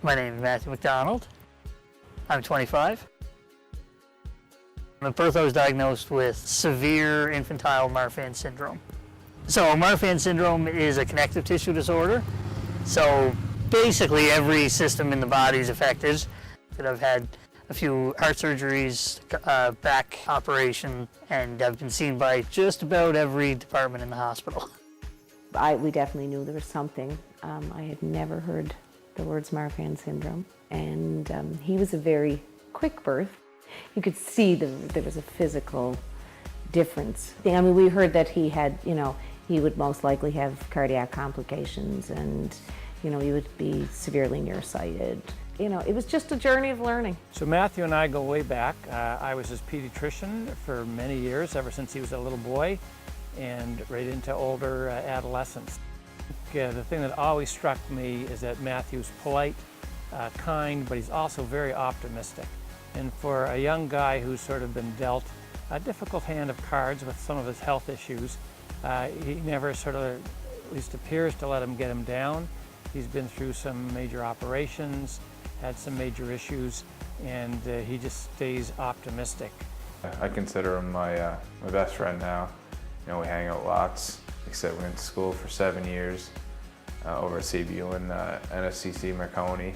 My name is Matthew MacDonald. I'm 25. At birth, I was diagnosed with severe infantile Marfan syndrome. So Marfan syndrome is a connective tissue disorder. So basically every system in the body is affected. I've had a few heart surgeries, back operation, and I've been seen by just about every department in the hospital. We definitely knew there was something. I had never heard the words Marfan syndrome, and he was a very quick birth. You could see there was a physical difference. I mean, we heard that he had, he would most likely have cardiac complications, and, he would be severely nearsighted. It was just a journey of learning. So Matthew and I go way back. I was his pediatrician for many years, ever since he was a little boy, and right into older adolescence. The thing that always struck me is that Matthew's polite, kind, but he's also very optimistic. And for a young guy who's sort of been dealt a difficult hand of cards with some of his health issues, he never sort of, at least appears to let him get him down. He's been through some major operations, had some major issues, and he just stays optimistic. I consider him my best friend now. We hang out lots. Like I said, we went to school for 7 years over at CBU in NSCC Marconi.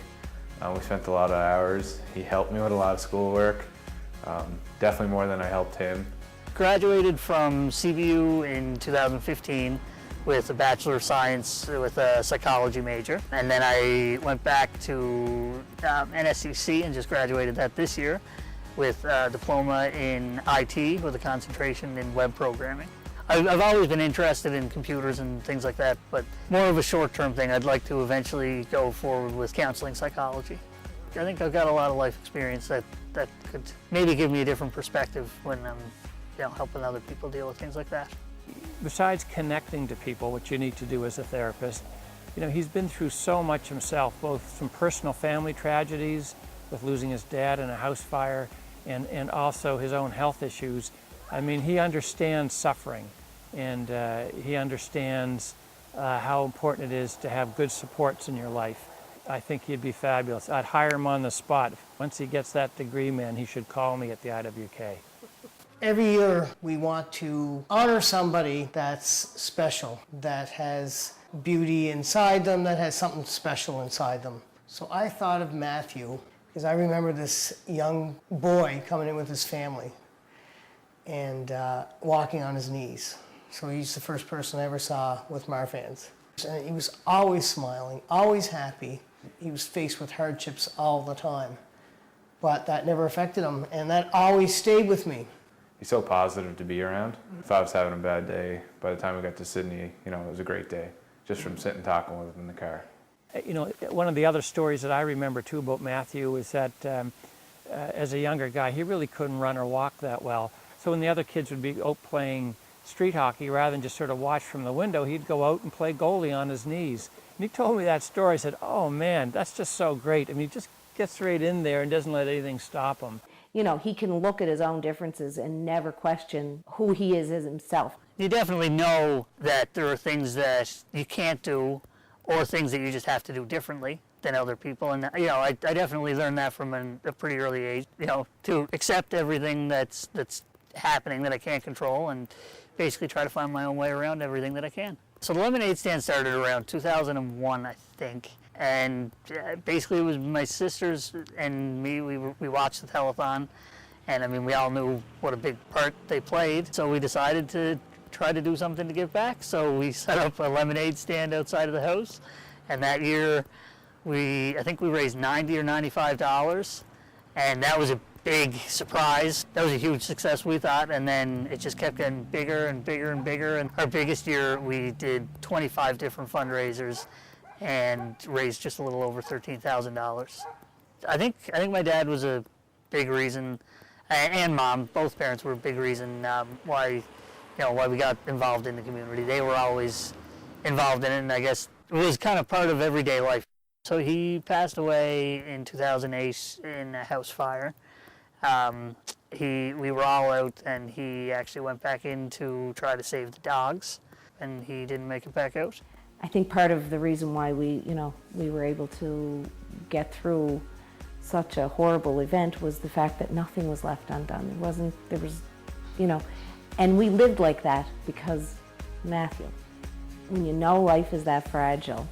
We spent a lot of hours. He helped me with a lot of schoolwork, definitely more than I helped him. Graduated from CBU in 2015 with a Bachelor of Science with a psychology major. And then I went back to NSCC and just graduated that this year with a diploma in IT with a concentration in web programming. I've always been interested in computers and things like that, but more of a short-term thing. I'd like to eventually go forward with counseling psychology. I think I've got a lot of life experience that could maybe give me a different perspective when I'm helping other people deal with things like that. Besides connecting to people, which you need to do as a therapist, he's been through so much himself, both some personal family tragedies with losing his dad in a house fire and also his own health issues. I mean, he understands suffering, and he understands how important it is to have good supports in your life. I think he'd be fabulous. I'd hire him on the spot. Once he gets that degree, man, he should call me at the IWK. Every year we want to honor somebody that's special, that has beauty inside them, that has something special inside them. So I thought of Matthew, because I remember this young boy coming in with his family and walking on his knees. So he's the first person I ever saw with Marfan's. And he was always smiling, always happy. He was faced with hardships all the time, but that never affected him, and that always stayed with me. He's so positive to be around. If I was having a bad day, by the time we got to Sydney, it was a great day, just from sitting talking with him in the car. One of the other stories that I remember too about Matthew is that as a younger guy, he really couldn't run or walk that well. So when the other kids would be out playing street hockey, rather than just sort of watch from the window, he'd go out and play goalie on his knees. And he told me that story. I said, oh man, that's just so great. I mean, he just gets right in there and doesn't let anything stop him. He can look at his own differences and never question who he is as himself. You definitely know that there are things that you can't do or things that you just have to do differently than other people. And, I definitely learned that from a pretty early age, to accept everything that's happening that I can't control and basically try to find my own way around everything that I can. So the lemonade stand started around 2001, I think. And basically it was my sisters and me, we watched the telethon, and I mean, we all knew what a big part they played, so we decided to try to do something to give back. So we set up a lemonade stand outside of the house, and that year I think we raised $90 or $95, and that was a big surprise. That was a huge success, we thought, and then it just kept getting bigger and bigger and bigger. And our biggest year, we did 25 different fundraisers and raised just a little over $13,000. I think my dad was a big reason, and mom, both parents were a big reason why we got involved in the community. They were always involved in it, and I guess it was kind of part of everyday life. So he passed away in 2008 in a house fire. We were all out, and he actually went back in to try to save the dogs, and he didn't make it back out. I think part of the reason why we were able to get through such a horrible event was the fact that nothing was left undone. And we lived like that because Matthew. When you know life is that fragile,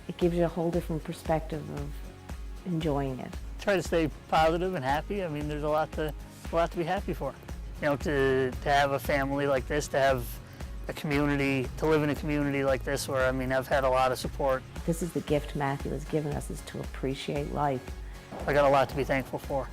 it gives you a whole different perspective of enjoying it. Try to stay positive and happy. I mean, there's a lot to be happy for. To have a family like this, to have a community, to live in a community like this where, I mean, I've had a lot of support. This is the gift Matthew has given us, is to appreciate life. I got a lot to be thankful for.